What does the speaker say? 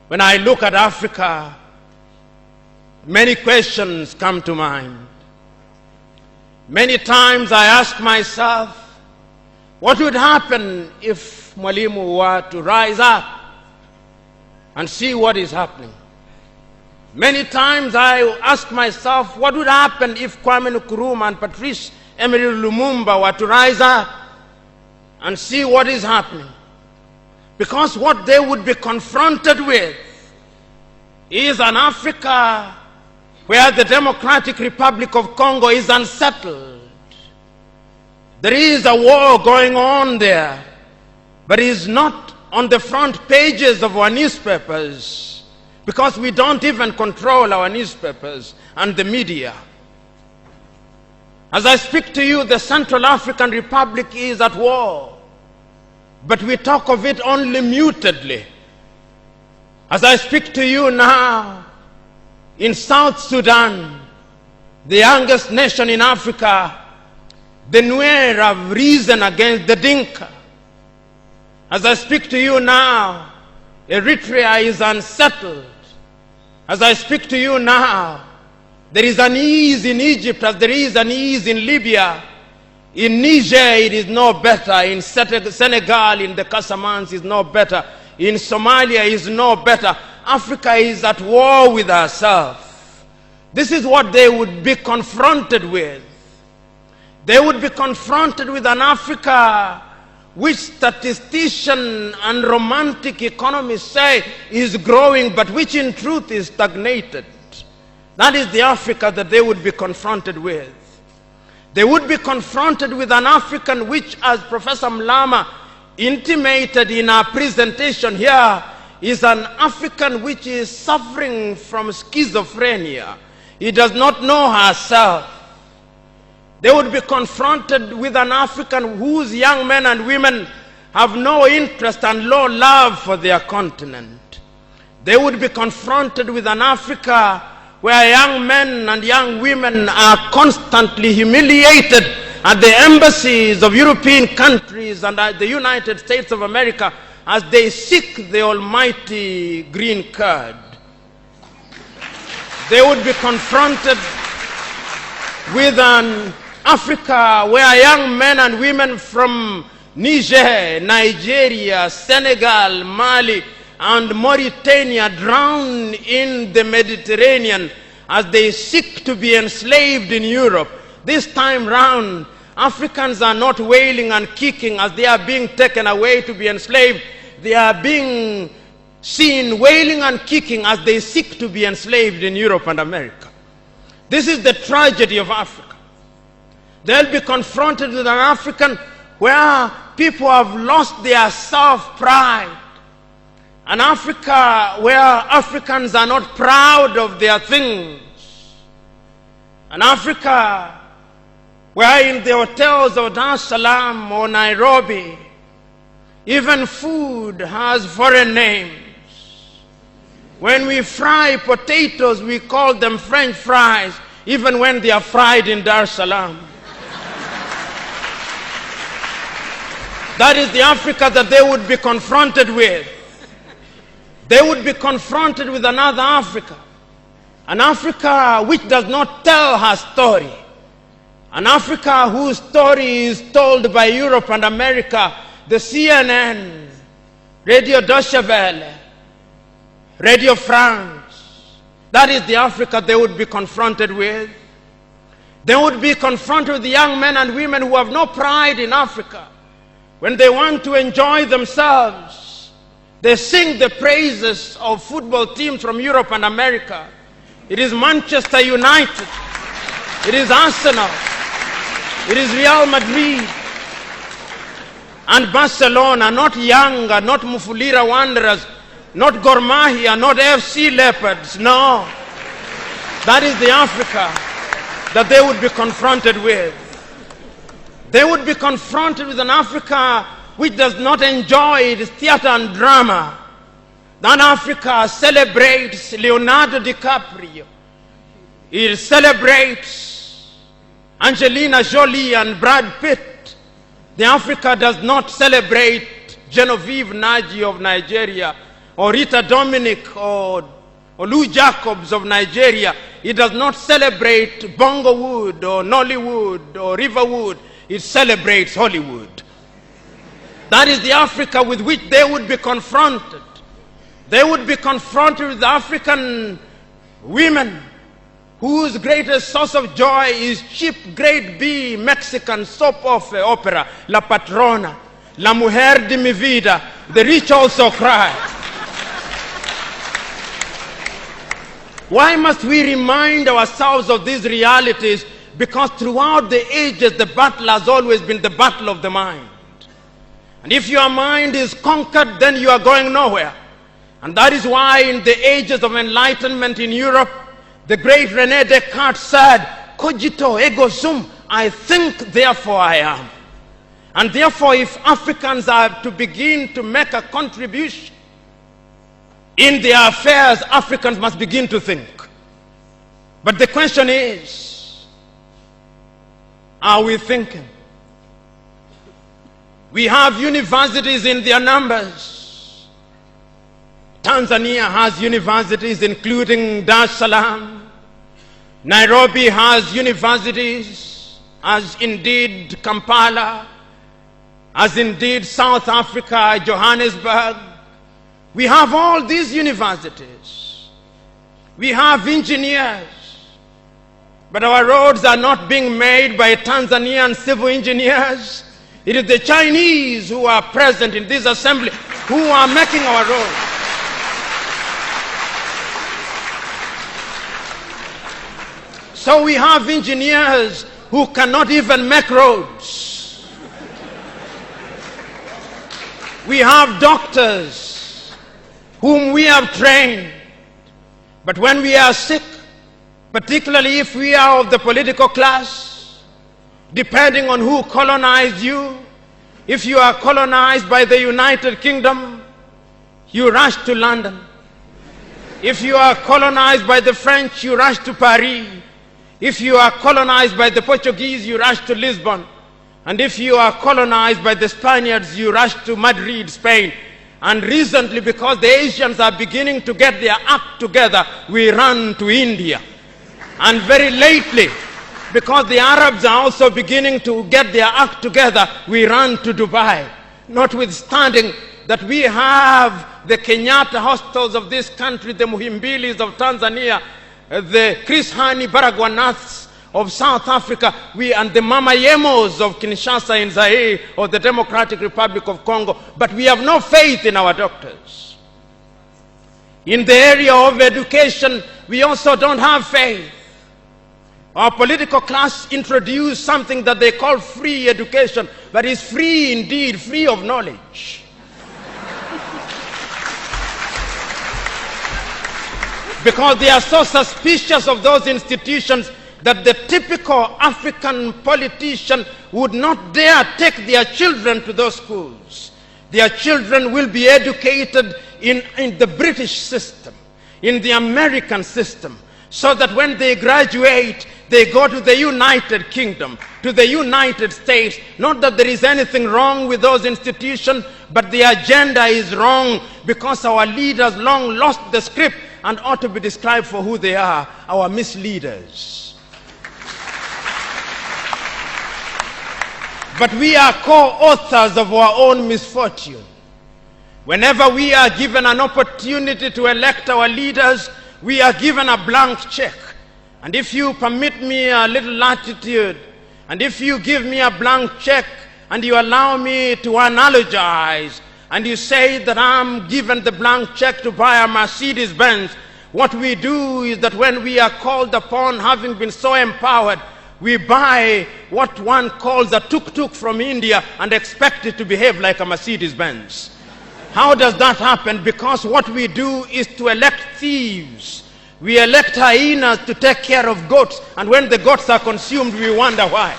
When I look at Africa, many questions come to mind. Many times I ask myself, what would happen if Mwalimu were to rise up and see what is happening? Many times I ask myself, what would happen if Kwame Nkrumah and Patrice Lumumba were to rise up and see what is happening? Because what they would be confronted with is an Africa where the Democratic Republic of Congo is unsettled. There is a war going on there, but it is not on the front pages of our newspapers, because we don't even control our newspapers and the media. As I speak to you, the Central African Republic is at war, but we talk of it only mutedly. As I speak to you now, in South Sudan, the youngest nation in Africa, the Nuer have risen against the Dinka. As I speak to you now, Eritrea is unsettled. As I speak to you now, there is an ease in Egypt as there is an ease in Libya. In Niger, it is no better. In Senegal, in the Casamance, it is no better. In Somalia, it is no better. Africa is at war with herself. This is what they would be confronted with. They would be confronted with an Africa which statisticians and romantic economists say is growing, but which in truth is stagnated. That is the Africa that they would be confronted with. They would be confronted with an African which, as Professor Mlama intimated in our presentation here, is an African which is suffering from schizophrenia. He does not know herself. They would be confronted with an African whose young men and women have no interest and low love for their continent. They would be confronted with an Africa where young men and young women are constantly humiliated at the embassies of European countries and at the United States of America as they seek the almighty green card. They would be confronted with an Africa where young men and women from Niger, Nigeria, Senegal, Mali, and Mauritania drown in the Mediterranean as they seek to be enslaved in Europe. This time round, Africans are not wailing and kicking as they are being taken away to be enslaved. They are being seen wailing and kicking as they seek to be enslaved in Europe and America. This is the tragedy of Africa. They'll be confronted with an African where people have lost their self-pride. An Africa where Africans are not proud of their things. An Africa where in the hotels of Dar es Salaam or Nairobi, even food has foreign names. When we fry potatoes, we call them French fries, even when they are fried in Dar es Salaam. That is the Africa that they would be confronted with. They would be confronted with another Africa. An Africa which does not tell her story. An Africa whose story is told by Europe and America, the CNN, Radio Deutsche Welle, Radio France. That is the Africa they would be confronted with. They would be confronted with the young men and women who have no pride in Africa. When they want to enjoy themselves, they sing the praises of football teams from Europe and America. It is Manchester United. It is Arsenal. It is Real Madrid and Barcelona, not Yanga, not Mufulira Wanderers, not Gor Mahia, not FC Leopards. No. That is the Africa that they would be confronted with. They would be confronted with an Africa which does not enjoy its theater and drama. That Africa celebrates Leonardo DiCaprio. It celebrates Angelina Jolie and Brad Pitt. The Africa does not celebrate Genevieve Naji of Nigeria or Rita Dominic or Lou Jacobs of Nigeria, it does not celebrate Bongo Wood or Nollywood or Riverwood. It celebrates Hollywood. That is the Africa with which they would be confronted. They would be confronted with African women whose greatest source of joy is cheap grade B Mexican soap opera, La Patrona, La Mujer de mi Vida, The Rich Also Cry. Why must we remind ourselves of these realities? Because throughout the ages, the battle has always been the battle of the mind. And if your mind is conquered, then you are going nowhere. And that is why in the ages of enlightenment in Europe, the great René Descartes said, cogito ergo sum, I think, therefore I am. And therefore, if Africans are to begin to make a contribution in their affairs, Africans must begin to think. But the question is, are we thinking? We have universities in their numbers. Tanzania has universities including Dar es Salaam. Nairobi has universities, as indeed Kampala, as indeed South Africa, Johannesburg. We have all these universities. We have engineers. But our roads are not being made by Tanzanian civil engineers. It is the Chinese who are present in this assembly who are making our roads. So we have engineers who cannot even make roads. We have doctors whom we have trained. But when we are sick, particularly if we are of the political class, depending on who colonized you, if you are colonized by the United Kingdom, you rush to London. If you are colonized by the French, you rush to Paris. If you are colonized by the Portuguese, you rush to Lisbon. And if you are colonized by the Spaniards, you rush to Madrid, Spain. And recently, because the Asians are beginning to get their act together, we run to India. And very lately, because the Arabs are also beginning to get their act together, we run to Dubai. Notwithstanding that we have the Kenyatta hostels of this country, the Muhimbilis of Tanzania, the Chris Hani Baragwanaths of South Africa, and the Mama Yemos of Kinshasa in Zaire or the Democratic Republic of Congo, but we have no faith in our doctors. In the area of education, we also don't have faith. Our political class introduced something that they call free education, but it's free indeed, free of knowledge. Because they are so suspicious of those institutions that the typical African politician would not dare take their children to those schools. Their children will be educated in the British system, in the American system, so that when they graduate, they go to the United Kingdom, to the United States. Not that there is anything wrong with those institutions, but the agenda is wrong because our leaders long lost the script and ought to be described for who they are, our misleaders. But we are co-authors of our own misfortune. Whenever we are given an opportunity to elect our leaders, we are given a blank check. And if you permit me a little latitude, and if you give me a blank check, and you allow me to analogize, and you say that I'm given the blank check to buy a Mercedes-Benz, what we do is that when we are called upon, having been so empowered, we buy what one calls a tuk-tuk from India and expect it to behave like a Mercedes-Benz. How does that happen? Because what we do is to elect thieves. We elect hyenas to take care of goats, and when the goats are consumed, we wonder why.